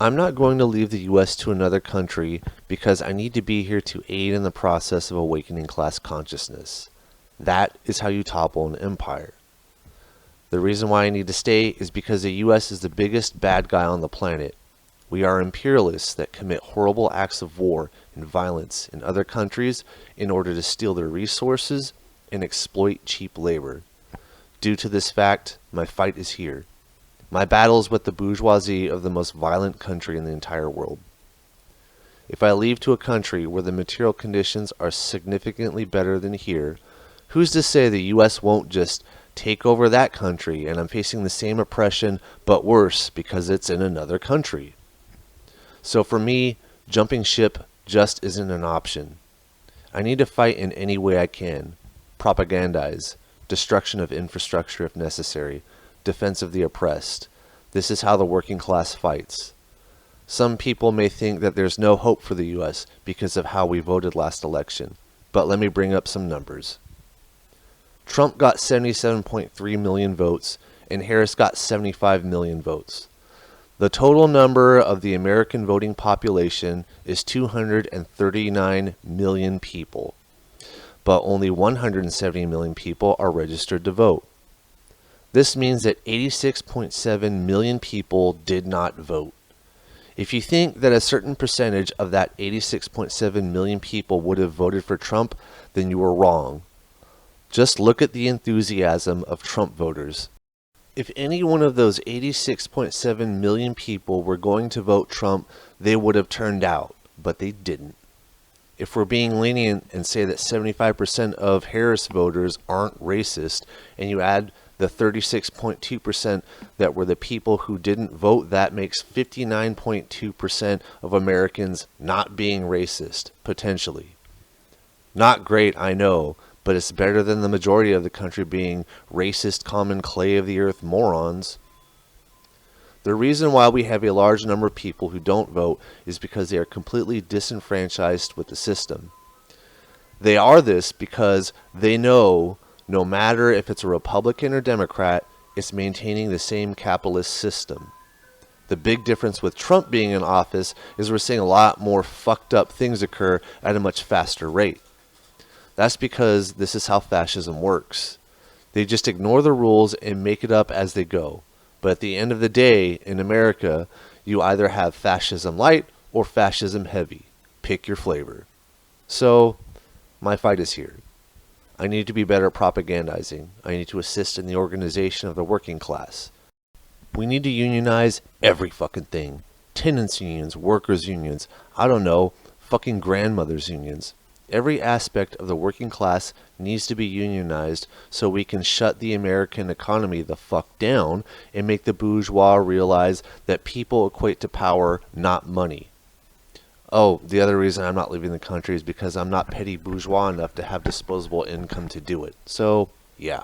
I'm not going to leave the US to another country because I need to be here to aid in the process of awakening class consciousness. That is how you topple an empire. The reason why I need to stay is because the US is the biggest bad guy on the planet. We are imperialists that commit horrible acts of war and violence in other countries in order to steal their resources and exploit cheap labor. Due to this fact, my fight is here. My battle is with the bourgeoisie of the most violent country in the entire world. If I leave to a country where the material conditions are significantly better than here, who's to say the US won't just take over that country and I'm facing the same oppression but worse because it's in another country? So for me, jumping ship just isn't an option. I need to fight in any way I can. Propagandize, destruction of infrastructure if necessary, defense of the oppressed. This is how the working class fights. Some people may think that there's no hope for the US because of how we voted last election, but let me bring up some numbers. Trump got 77.3 million votes and Harris got 75 million votes. The total number of the American voting population is 239 million people, but only 170 million people are registered to vote. This means that 86.7 million people did not vote. If you think that a certain percentage of that 86.7 million people would have voted for Trump, then you are wrong. Just look at the enthusiasm of Trump voters. If any one of those 86.7 million people were going to vote Trump, they would have turned out, but they didn't. If we're being lenient and say that 75% of Harris voters aren't racist, and you add the 36.2% that were the people who didn't vote, that makes 59.2% of Americans not being racist, potentially. Not great, I know, but it's better than the majority of the country being racist, common clay of the earth morons. The reason why we have a large number of people who don't vote is because they are completely disenfranchised with the system. They are this because they know no matter if it's a Republican or Democrat, it's maintaining the same capitalist system. The big difference with Trump being in office is we're seeing a lot more fucked up things occur at a much faster rate. That's because this is how fascism works. They just ignore the rules and make it up as they go. But at the end of the day, in America, you either have fascism light or fascism heavy. Pick your flavor. So, my fight is here. I need to be better at propagandizing. I need to assist in the organization of the working class. We need to unionize every fucking thing. Tenants unions, workers unions, I don't know, fucking grandmothers unions. Every aspect of the working class needs to be unionized so we can shut the American economy the fuck down and make the bourgeois realize that people equate to power, not money. Oh, the other reason I'm not leaving the country is because I'm not petty bourgeois enough to have disposable income to do it. So, yeah.